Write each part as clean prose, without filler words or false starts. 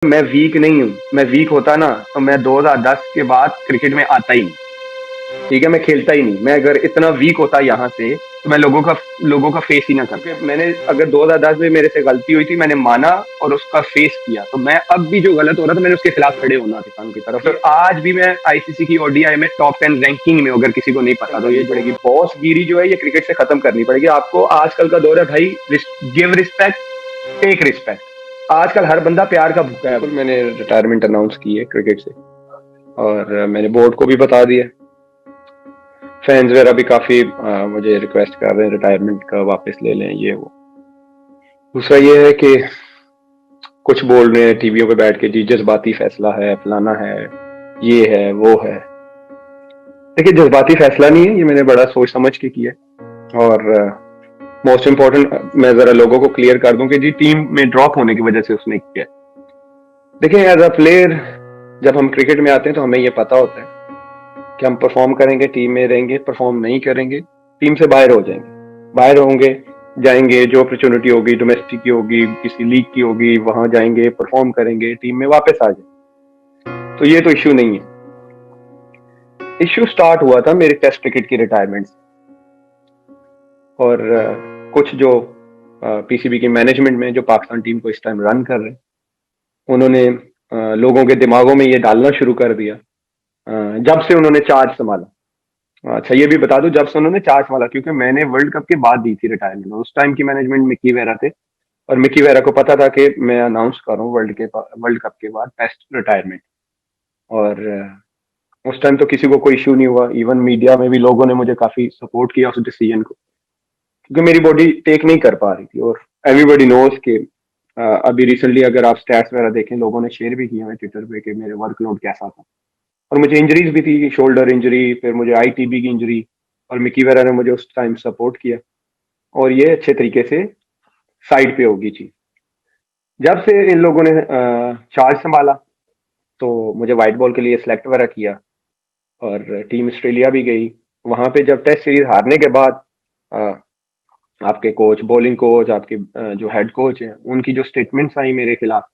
मैं वीक नहीं हूँ, मैं वीक होता ना तो मैं 2010 के बाद क्रिकेट में आता ही नहीं। ठीक है, मैं खेलता ही नहीं। मैं अगर इतना वीक होता यहाँ से तो मैं लोगों का फेस ही ना करता। क्योंकि मैंने अगर 2010 में मेरे से गलती हुई थी, मैंने माना और उसका फेस किया, तो मैं अब भी जो गलत हो रहा था मैंने उसके खिलाफ खड़े होना किसानों की तरफ। तो आज भी मैं आईसीसी की ओडीआई में टॉप 10 रैंकिंग में, अगर किसी को नहीं पता तो ये पड़ेगी। बॉस गिरी जो है ये क्रिकेट से खत्म करनी पड़ेगी आपको। आजकल का दौर है भाई, गिव रिस्पेक्ट, टेक रिस्पेक्ट। आजकल हर बंदा प्यार का भूखा है। मैंने रिटायरमेंट अनाउंस की है क्रिकेट से, और मैंने बोर्ड को भी बता दिया। फैंस वगैरह भी काफी मुझे रिक्वेस्ट कर रहे हैं रिटायरमेंट का, वापस ले लें ये वो। दूसरा ये है कि कुछ बोल रहे हैं टीवियों पे बैठ के, जी जज्बाती फैसला है, फलाना है, ये है वो है। देखिए, जज्बाती फैसला नहीं है, ये मैंने बड़ा सोच समझ के किया। और मोस्ट इम्पोर्टेंट मैं जरा लोगों को क्लियर कर दूं कि जी टीम में ड्रॉप होने की वजह से उसने किया। देखिए, एज अ प्लेयर जब हम क्रिकेट में आते हैं तो हमें ये पता होता है कि हम परफॉर्म करेंगे, टीम में रहेंगे, परफॉर्म नहीं करेंगे टीम से बाहर हो जाएंगे। बाहर होंगे, जाएंगे, जो अपॉर्चुनिटी होगी डोमेस्टिक की होगी, किसी लीग की होगी, वहां जाएंगे, परफॉर्म करेंगे, टीम में वापस आ जाए। तो ये तो इश्यू नहीं है। इश्यू स्टार्ट हुआ था मेरे टेस्ट क्रिकेट की रिटायरमेंट से। और कुछ जो पीसीबी की मैनेजमेंट में जो पाकिस्तान टीम को इस टाइम रन कर रहे हैं, उन्होंने लोगों के दिमागों में ये डालना शुरू कर दिया जब से उन्होंने चार्ज संभाला। अच्छा, ये भी बता दूं, जब से उन्होंने चार्ज संभाला, क्योंकि मैंने वर्ल्ड कप के बाद दी थी रिटायरमेंट। उस टाइम की मैनेजमेंट मिकी वेरा थे, और मिकी वेरा को पता था कि मैं अनाउंस कर रहा हूँ वर्ल्ड कप के बाद टेस्ट रिटायरमेंट। और उस टाइम तो किसी को कोई इश्यू नहीं हुआ। इवन मीडिया में भी लोगों ने मुझे काफी सपोर्ट किया उस डिसीजन को, क्योंकि मेरी बॉडी टेक नहीं कर पा रही थी। और एवरीबॉडी नोज के अभी रिसेंटली अगर आप स्टैट्स वगैरह देखें, लोगों ने शेयर भी किए हैं ट्विटर पे कि मेरे वर्कलोड कैसा था। और मुझे इंजरीज भी थी, शोल्डर इंजरी, फिर मुझे आईटीबी की इंजरी, और मिकी वेरा ने मुझे उस टाइम सपोर्ट किया, और ये अच्छे तरीके से साइड पे होगी चीज। जब से इन लोगों ने चार्ज संभाला तो मुझे व्हाइट बॉल के लिए सिलेक्ट वगैरह किया, और टीम ऑस्ट्रेलिया भी गई। वहां पे जब टेस्ट सीरीज हारने के बाद आपके कोच, बॉलिंग कोच, आपके जो हेड कोच है, उनकी जो स्टेटमेंट्स आई मेरे खिलाफ,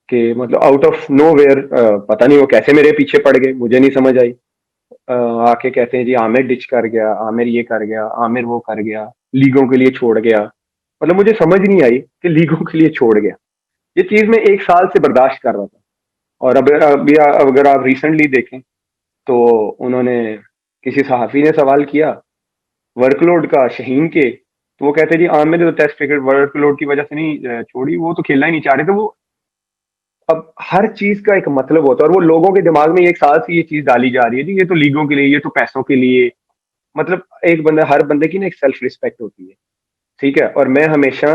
कि मतलब आउट ऑफ नो वेयर, पता नहीं वो कैसे मेरे पीछे पड़ गए, मुझे नहीं समझ आई। आके कहते हैं जी आमिर डिच कर गया, आमिर ये कर गया, आमिर वो कर गया, लीगों के लिए छोड़ गया। मतलब मुझे समझ नहीं आई कि लीगों के लिए छोड़ गया। ये चीज मैं 1 साल से बर्दाश्त कर रहा था। और अब अभी अगर आप रिसेंटली देखें तो उन्होंने, किसी सहाफी ने सवाल किया वर्कलोड का शहीन के, तो वो कहते जी आमिर ने तो टेस्ट क्रिकेट वर्कलोड की वजह से नहीं छोड़ी, वो तो खेलना ही नहीं चाह रहे थे वो। अब हर चीज का एक मतलब होता है, और वो लोगों के दिमाग में 1 साल से ये चीज डाली जा रही है जी ये तो लीगों के लिए, ये तो पैसों के लिए। मतलब एक बंदा, हर बंदे की ना एक सेल्फ रिस्पेक्ट होती है। ठीक है, और मैं हमेशा,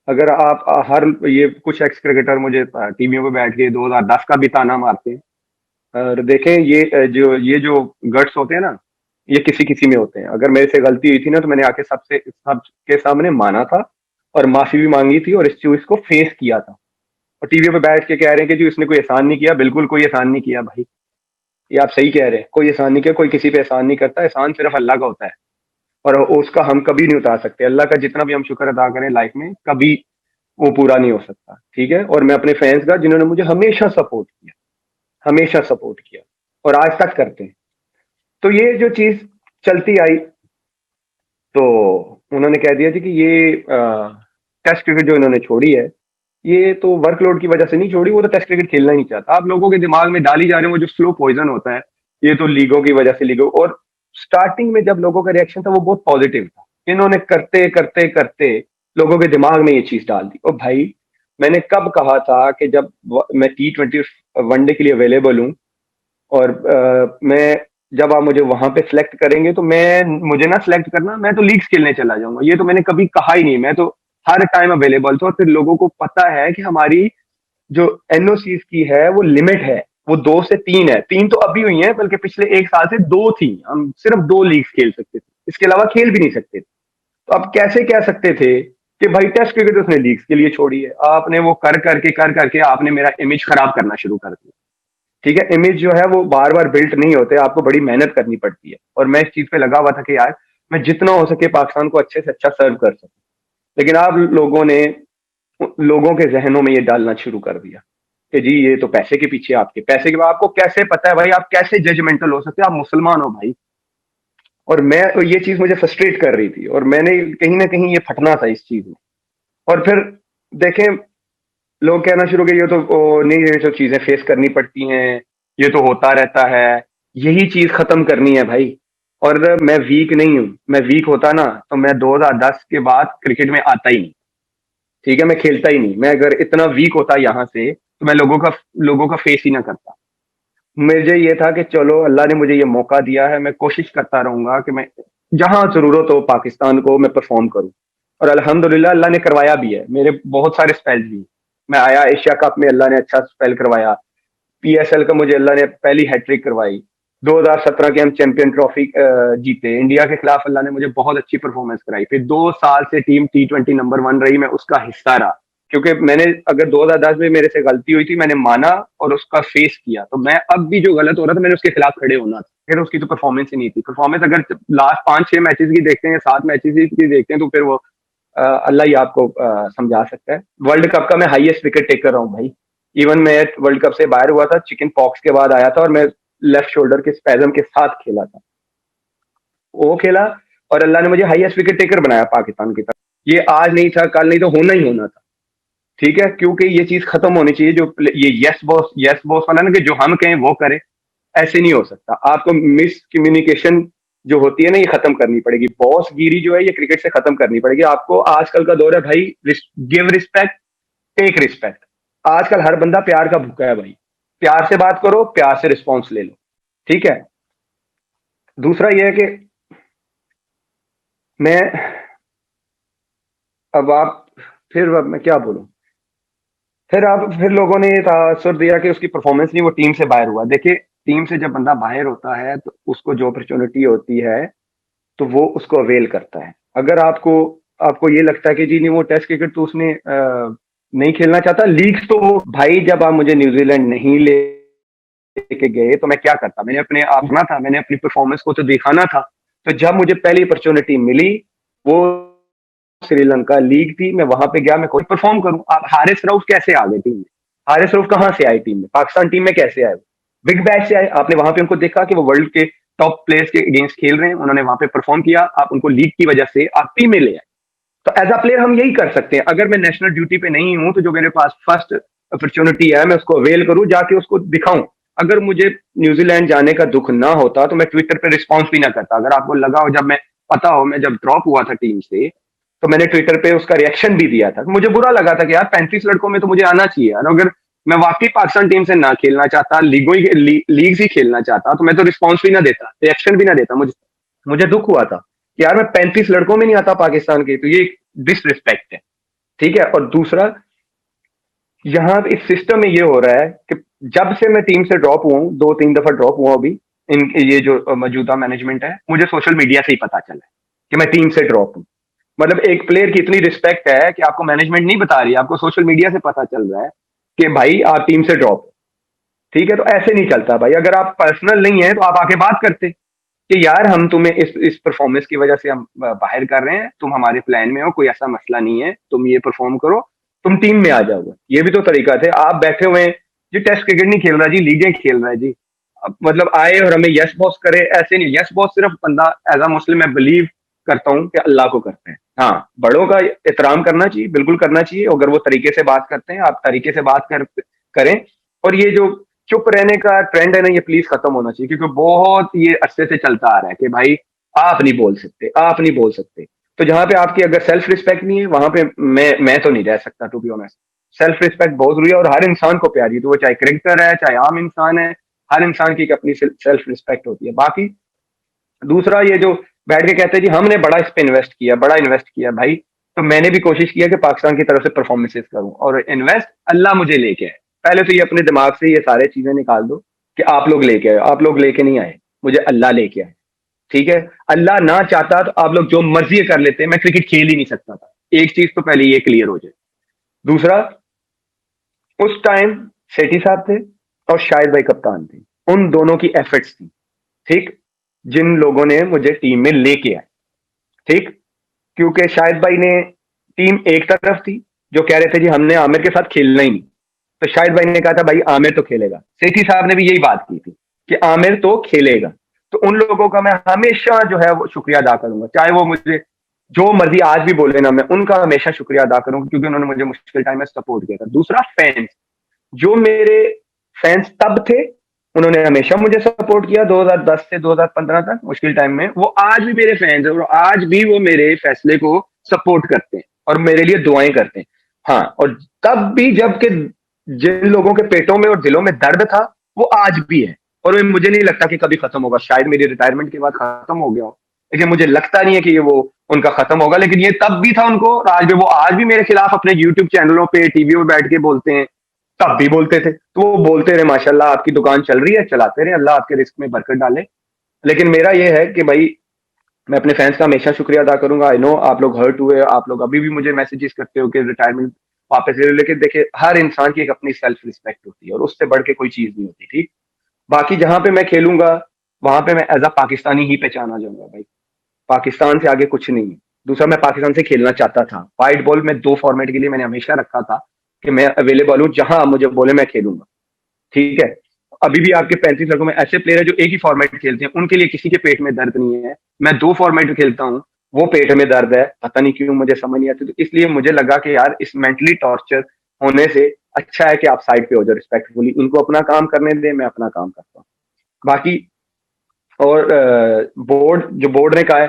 अगर आप हर, ये कुछ एक्स क्रिकेटर मुझे टीवियों पे बैठ के 2010 का भी ताना मारते हैं, और देखें ये जो गट्स होते हैं ना, ये किसी किसी में होते हैं। अगर मेरे से गलती हुई थी ना तो मैंने आके सबके सामने माना था, और माफी भी मांगी थी, और इस चीज को फेस किया था। और टीवी पे बैठ के कह रहे हैं कि जी उसने कोई एहसान नहीं किया, बिल्कुल कोई एहसान नहीं किया भाई। ये आप सही कह रहे हैं, कोई एहसान नहीं किया, कोई किसी पे एहसान नहीं करता। एहसान सिर्फ अल्लाह का होता है, और उसका हम कभी नहीं उतार सकते। अल्लाह का जितना भी हम शुक्र अदा करें लाइफ में, कभी वो पूरा नहीं हो सकता। ठीक है, और मैं अपने फैंस का, जिन्होंने मुझे हमेशा सपोर्ट किया, हमेशा सपोर्ट किया, और आज तक करते हैं, तो ये जो चीज चलती आई, तो उन्होंने कह दिया जी कि ये टेस्ट क्रिकेट जो इन्होंने छोड़ी है, ये तो वर्कलोड की वजह से नहीं छोड़ी, वो तो टेस्ट क्रिकेट खेलना ही नहीं चाहता। आप लोगों के दिमाग में डाली जा रहे हैं वो जो स्लो पॉइजन होता है, ये तो लीगों की वजह से, लीगों। और स्टार्टिंग में जब लोगों का रिएक्शन था वो बहुत पॉजिटिव था, इन्होंने करते करते करते लोगों के दिमाग में ये चीज डाल दी। और भाई, मैंने कब कहा था कि जब मैं T20 वनडे के लिए अवेलेबल हूँ, और मैं, जब आप मुझे वहां पे सिलेक्ट करेंगे तो मैं, मुझे ना सिलेक्ट करना, मैं तो लीग्स खेलने चला जाऊंगा। ये तो मैंने कभी कहा ही नहीं, मैं तो हर टाइम अवेलेबल था। और फिर लोगों को पता है कि हमारी जो एनओसीज की है वो लिमिट है, वो 2 से 3 है। 3 तो अभी हुई है, बल्कि पिछले 1 साल से 2 थी। हम सिर्फ 2 लीग्स खेल सकते थे, इसके अलावा खेल भी नहीं सकते थे। तो आप कैसे कह सकते थे कि भाई टेस्ट क्रिकेट उसने लीग्स के लिए छोड़ी है? आपने वो कर करके आपने मेरा इमेज खराब करना शुरू कर दिया। ठीक है, इमेज जो है वो बार बार बिल्ट नहीं होते, आपको बड़ी मेहनत करनी पड़ती है। और मैं इस चीज पे लगा हुआ था कि यार मैं जितना हो सके पाकिस्तान को अच्छे से अच्छा सर्व कर सकूं। लेकिन आप लोगों ने लोगों के जहनों में ये डालना शुरू कर दिया। कि जी ये तो पैसे के पीछे, आपके पैसे के बाद आपको कैसे पता है भाई, आप कैसे जजमेंटल हो सकते हैं, आप मुसलमान हो भाई। और मैं ये चीज मुझे फ्रस्ट्रेट कर रही थी, और मैंने कहीं ना कहीं ये फटना था इस चीज में। और फिर देखें, लोग कहना शुरू किए, ये तो नहीं, ये सब चीजें फेस करनी पड़ती हैं, ये तो होता रहता है, यही चीज खत्म करनी है भाई। और मैं वीक नहीं हूं, मैं वीक होता ना तो मैं 2010 के बाद क्रिकेट में आता ही नहीं। ठीक है, मैं खेलता ही नहीं। मैं अगर इतना वीक होता यहाँ से तो मैं लोगों का फेस ही ना करता। मुझे ये था कि चलो अल्लाह ने मुझे ये मौका दिया है, मैं कोशिश करता रहूंगा कि मैं जहां जरूरत हो पाकिस्तान को मैं परफॉर्म करूं। और अल्हम्दुलिल्लाह अल्लाह ने करवाया भी है, मेरे बहुत सारे स्पेल्स भी। मैं आया एशिया कप में, अल्लाह ने अच्छा स्पेल करवाया। पीएसएल का मुझे अल्लाह ने पहली हैट्रिक करवाई। 2017 के हम चैंपियन ट्रॉफी जीते इंडिया के खिलाफ, अल्लाह ने मुझे बहुत अच्छी परफॉर्मेंस कराई। फिर 2 साल से टीम T20 नंबर 1 रही, मैं उसका हिस्सा रहा। क्योंकि मैंने, अगर 2010 में मेरे से गलती हुई थी, मैंने माना और उसका फेस किया, तो मैं अब भी जो गलत हो रहा था मैंने उसके खिलाफ खड़े होना था। फिर उसकी तो परफॉर्मेंस ही नहीं थी। परफॉर्मेंस अगर लास्ट 5-6 मैचेस की देखते हैं, 7 मैचेस की देखते हैं, तो फिर वो अल्लाह ही आपको समझा सकता है। वर्ल्ड कप का मैं हाईएस्ट विकेट टेकर रहा हूँ भाई। इवन मैं वर्ल्ड कप से बाहर हुआ था, चिकन पॉक्स के बाद आया था, और मैं लेफ्ट शोल्डर के स्पैजम के साथ खेला था। वो खेला, और अल्लाह ने मुझे हाईएस्ट विकेट टेकर बनाया पाकिस्तान की तरफ। ये आज नहीं था, कल नहीं, तो होना ही होना था। ठीक है, क्योंकि ये चीज खत्म होनी चाहिए, जो ये यस बॉस वाला ना, कि जो हम कहें वो करे। ऐसे नहीं हो सकता। आपको मिस कम्युनिकेशन जो होती है ना, ये खत्म करनी पड़ेगी। बॉस गिरी जो है ये क्रिकेट से खत्म करनी पड़ेगी आपको। आजकल का दौर है भाई, गिव रिस्पेक्ट, टेक रिस्पेक्ट। आजकल हर बंदा प्यार का भूखा है भाई। प्यार से बात करो, प्यार से रिस्पॉन्स ले लो। ठीक है। दूसरा यह है कि मैं, अब आप, फिर अब मैं क्या बोलूं। फिर लोगों ने ये तासुर दिया कि उसकी परफॉर्मेंस नहीं, वो टीम से बाहर हुआ। देखिए, टीम से जब बंदा बाहर होता है तो उसको जो अपॉर्चुनिटी होती है तो वो उसको अवेल करता है। अगर आपको आपको ये लगता है कि जी नहीं, वो टेस्ट क्रिकेट तो उसने नहीं खेलना चाहता, लीग तो वो भाई, जब आप मुझे न्यूजीलैंड नहीं लेके गए तो मैं क्या करता, मैंने अपने अपना था, मैंने अपनी परफॉर्मेंस को तो दिखाना था। तो जब मुझे पहली अपॉर्चुनिटी मिली, वो श्रीलंका लीग थी, मैं वहां पे गया, मैं कोई परफॉर्म करूं। आप हारिस रऊफ कैसे आ गए टीम में? हारिस रऊफ कहां से आए टीम में, पाकिस्तान टीम में कैसे आए? बिग बैश से आए। आपने वहां पे उनको देखा कि वो वर्ल्ड के टॉप प्लेयर्स के अगेंस्ट खेल रहे हैं, उन्होंने वहां पे परफॉर्म किया, आप उनको लीग की वजह से आप टीम में ले आए। तो एज अ प्लेयर हम यही कर सकते हैं। अगर मैं नेशनल ड्यूटी पे नहीं हूं तो जो मेरे पास फर्स्ट अपॉर्चुनिटी है, मैं उसको अवेल करूं, जाके उसको दिखाऊं। अगर मुझे न्यूजीलैंड जाने का दुख ना होता तो मैं ट्विटर पे रिस्पॉन्स भी ना करता। अगर आपको लगा हो, जब मैं, पता हो, मैं जब ड्रॉप हुआ था टीम से, तो मैंने ट्विटर पे उसका रिएक्शन भी दिया था। मुझे बुरा लगा था कि यार 35 लड़कों में तो मुझे आना चाहिए यार। अगर मैं वाकई पाकिस्तान टीम से ना खेलना चाहता, लीग ही खेलना चाहता, तो मैं तो रिस्पॉन्स भी ना देता, रिएक्शन भी ना देता। मुझे मुझे दुख हुआ था कि यार मैं 35 लड़कों में नहीं आता पाकिस्तान के, तो ये डिसरिस्पेक्ट है। ठीक है। और दूसरा, यहाँ इस सिस्टम में ये हो रहा है कि जब से मैं टीम से ड्रॉप हुआ हूँ, 2-3 दफा ड्रॉप हुआ अभी, इन ये जो मौजूदा मैनेजमेंट है, मुझे सोशल मीडिया से ही पता चला है कि मैं टीम से ड्रॉप हूँ। मतलब एक प्लेयर की इतनी रिस्पेक्ट है कि आपको मैनेजमेंट नहीं बता रही, आपको सोशल मीडिया से पता चल रहा है कि भाई आप टीम से ड्रॉप हो। ठीक है, तो ऐसे नहीं चलता भाई। अगर आप पर्सनल नहीं है तो आप आके बात करते कि यार हम तुम्हें इस परफॉर्मेंस की वजह से हम बाहर कर रहे हैं, तुम हमारे प्लान में हो, कोई ऐसा मसला नहीं है, तुम ये परफॉर्म करो, तुम टीम में आ जाओगे। ये भी तो तरीका थे। आप बैठे हुए हैं जी, टेस्ट क्रिकेट नहीं खेल रहा जी, लीगें खेल रहा है जी। मतलब आए और हमें यस बॉस करे, ऐसे नहीं। यस बॉस सिर्फ बंदा, एज अ मुस्लिम मैं बिलीव करता हूँ कि अल्लाह को करते हैं। हाँ, बड़ों का एहतराम करना चाहिए, बिल्कुल करना चाहिए। अगर वो तरीके से बात करते हैं, आप तरीके से बात करें। और ये जो चुप रहने का ट्रेंड है ना, ये प्लीज खत्म होना चाहिए, क्योंकि बहुत ये अरसे से चलता आ रहा है कि भाई आप नहीं बोल सकते, आप नहीं बोल सकते। तो जहां पे आपकी अगर सेल्फ रिस्पेक्ट नहीं है, वहां पे मैं तो नहीं रह सकता, to be honest. Self respect बहुत जरूरी है, और हर इंसान को प्यारी है, तो वो चाहे क्रिकेटर है, चाहे आम इंसान है। हर इंसान की एक अपनी सेल्फ रिस्पेक्ट होती है। बाकी दूसरा, ये जो बैठ के कहते हैं जी हमने बड़ा इस पे इन्वेस्ट किया, बड़ा इन्वेस्ट किया भाई, तो मैंने भी कोशिश किया कि पाकिस्तान की तरफ से परफॉर्मेंसेस करूं, और इन्वेस्ट अल्लाह मुझे लेके आए। पहले तो ये अपने दिमाग से ये सारे चीजें निकाल दो कि आप लोग लेके आए, आप लोग लेके नहीं आए, मुझे अल्लाह लेके आए। ठीक है। अल्लाह ना चाहता तो आप लोग जो मर्जी कर लेते, मैं क्रिकेट खेल ही नहीं सकता था। एक चीज तो पहले ये क्लियर हो जाए। दूसरा, उस टाइम सेठी साहब थे और शाहिद भाई कप्तान थे, उन दोनों की एफर्ट्स थी। ठीक, जिन लोगों ने मुझे टीम में लेके आए। ठीक, क्योंकि शाहिद भाई ने, टीम एक तरफ थी जो कह रहे थे जी हमने आमिर के साथ खेलना ही नहीं। तो शाहिद भाई ने कहा था भाई आमिर तो खेलेगा, सेठी साहब ने भी यही बात की थी कि आमिर तो खेलेगा। तो उन लोगों का मैं हमेशा जो है वो शुक्रिया अदा करूंगा, चाहे वो मुझे जो मर्जी आज भी बोले ना, मैं उनका हमेशा शुक्रिया अदा करूंगा, क्योंकि उन्होंने मुझे मुश्किल टाइम में सपोर्ट किया था। दूसरा फैंस, जो मेरे फैंस तब थे, उन्होंने हमेशा मुझे सपोर्ट किया 2010 से 2015 तक मुश्किल टाइम में, वो आज भी मेरे फैंस हैं और आज भी वो मेरे फैसले को सपोर्ट करते हैं और मेरे लिए दुआएं करते हैं। हाँ, और तब भी जबकि जिन लोगों के पेटों में और दिलों में दर्द था, वो आज भी है, और वो मुझे नहीं लगता कि कभी खत्म होगा। शायद मेरी रिटायरमेंट के बाद खत्म हो गया हो, लेकिन मुझे लगता नहीं है कि ये वो उनका खत्म होगा। लेकिन ये तब भी था उनको, और आज भी वो आज भी मेरे खिलाफ अपने यूट्यूब चैनलों पे टीवी में बैठ के बोलते हैं, तब भी बोलते थे। तो वो बोलते रहे, माशाल्लाह आपकी दुकान चल रही है, चलाते रहे, अल्लाह आपके रिस्क में बरकत डाले। लेकिन मेरा ये है कि भाई मैं अपने फैंस का हमेशा शुक्रिया अदा करूंगा। आई नो आप लोग हर्ट हुए, आप लोग अभी भी मुझे मैसेजेस करते हो कि रिटायरमेंट वापस ले लो, लेकिन देखिए हर इंसान की एक अपनी सेल्फ रिस्पेक्ट होती है और उससे बढ़ के कोई चीज नहीं होती, ठीक। बाकी जहां पे मैं खेलूंगा, वहां पे मैं एज अ पाकिस्तानी ही पहचाना जाऊंगा भाई, पाकिस्तान से आगे कुछ नहीं है। दूसरा, मैं पाकिस्तान से खेलना चाहता था, वाइट बॉल में 2 फॉर्मेट के लिए मैंने हमेशा रखा था कि मैं अवेलेबल हूँ, जहां मुझे बोले मैं खेलूंगा, ठीक है। अभी भी आपके 35 लड़कों में ऐसे प्लेयर है जो एक ही फॉर्मेट खेलते हैं, उनके लिए किसी के पेट में दर्द नहीं है। मैं 2 फॉर्मेट खेलता हूँ, वो पेट में दर्द है, पता नहीं क्यों, मुझे समझ नहीं आती। तो इसलिए मुझे लगा कि यार इस मेंटली टॉर्चर होने से अच्छा है कि आप साइड पे हो जाओ रिस्पेक्टफुली, इनको अपना काम करने दें, मैं अपना काम करता हूँ। बाकी और बोर्ड ने कहा है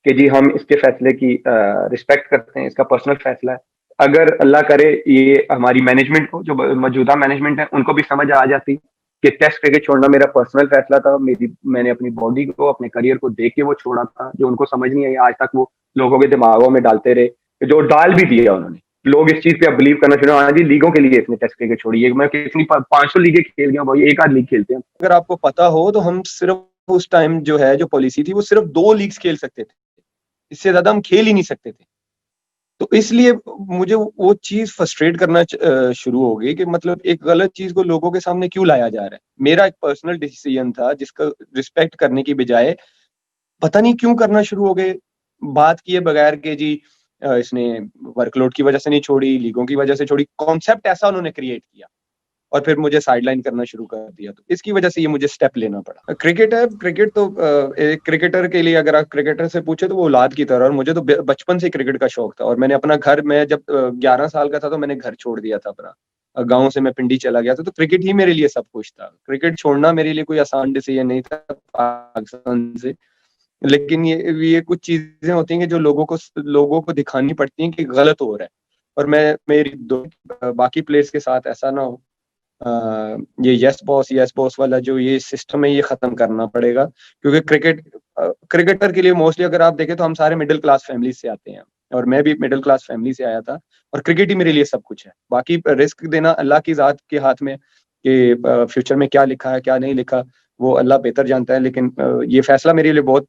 कि जी हम इसके फैसले की रिस्पेक्ट करते हैं, इसका पर्सनल फैसला है। अगर अल्लाह करे ये हमारी मैनेजमेंट को, जो मौजूदा मैनेजमेंट है, उनको भी समझ आ जाती कि टेस्ट क्रिकेट छोड़ना मेरा पर्सनल फैसला था, मैंने अपनी बॉडी को, अपने करियर को देख के वो छोड़ा था, जो उनको समझ नहीं आई आज तक वो लोगों के दिमागों में डालते रहे, जो डाल भी दिया उन्होंने। लोग इस चीज पे अब बिलीव करना शुरू, हाँ जी लीगों के लिए इसने टेस्ट क्रिकेट छोड़ी है। मैं कितनी 500 लीगें खेल गया भाई, एक आध लीग खेलते हैं। अगर आपको पता हो तो हम सिर्फ उस टाइम जो है, जो पॉलिसी थी, वो सिर्फ 2 लीग्स खेल सकते थे, इससे ज्यादा हम खेल ही नहीं सकते थे। तो इसलिए मुझे वो चीज फ्रस्ट्रेट करना शुरू हो गई कि मतलब एक गलत चीज को लोगों के सामने क्यों लाया जा रहा है। मेरा एक पर्सनल डिसीजन था जिसका रिस्पेक्ट करने की बजाय पता नहीं क्यों करना शुरू हो गए, बात किए बगैर के जी इसने वर्कलोड की वजह से नहीं छोड़ी, लीगों की वजह से छोड़ी, कॉन्सेप्ट ऐसा उन्होंने क्रिएट किया और फिर मुझे साइडलाइन करना शुरू कर दिया। तो इसकी वजह से ये मुझे स्टेप लेना पड़ा। क्रिकेट है, क्रिकेट तो एक क्रिकेटर के लिए, अगर आप क्रिकेटर से पूछे तो वो औलाद की तरह, और मुझे तो बचपन से क्रिकेट का शौक था। और मैंने अपना घर, मैं जब 11 साल का था तो मैंने घर छोड़ दिया था अपना, गांव से मैं पिंडी चला गया था। तो क्रिकेट ही मेरे लिए सब कुछ था। क्रिकेट छोड़ना मेरे लिए कोई आसान डिसीजन नहीं था पाकिस्तान से। लेकिन ये कुछ चीजें होती हैं कि जो लोगों को दिखानी पड़ती हैं कि गलत हो रहा है। और मैं मेरी बाकी प्लेयर्स के साथ ऐसा ना हो। ये यस बॉस वाला जो ये सिस्टम है, ये खत्म करना पड़ेगा। क्योंकि क्रिकेटर के लिए मोस्टली अगर आप देखें तो हम सारे मिडिल क्लास फैमिली से आते हैं, और मैं भी मिडिल क्लास फैमिली से आया था। और क्रिकेट ही मेरे लिए सब कुछ है। बाकी रिस्क देना अल्लाह की जात के हाथ में, कि फ्यूचर में क्या लिखा है क्या नहीं लिखा, वो अल्लाह बेहतर जानता है। लेकिन ये फैसला मेरे लिए बहुत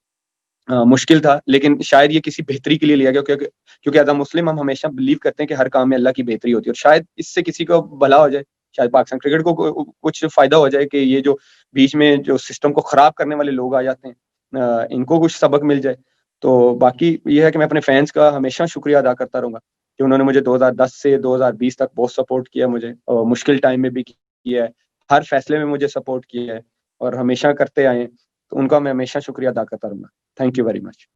मुश्किल था, लेकिन शायद ये किसी बेहतरी के लिए लिया गया, क्योंकि एज अ मुस्लिम हम हमेशा बिलीव करते हैं कि हर काम में अल्लाह की बेहतरी होती है, और शायद इससे किसी को भला हो जाए, शायद पाकिस्तान क्रिकेट को कुछ फायदा हो जाए, कि ये जो बीच में जो सिस्टम को खराब करने वाले लोग आ जाते हैं, इनको कुछ सबक मिल जाए। तो बाकी ये है कि मैं अपने फैंस का हमेशा शुक्रिया अदा करता रहूंगा कि उन्होंने मुझे 2010 से 2020 तक बहुत सपोर्ट किया, मुझे और मुश्किल टाइम में भी किया है, हर फैसले में मुझे सपोर्ट किया है और हमेशा करते आए हैं। तो उनका मैं हमेशा शुक्रिया अदा करता रहूंगा। Thank you very much.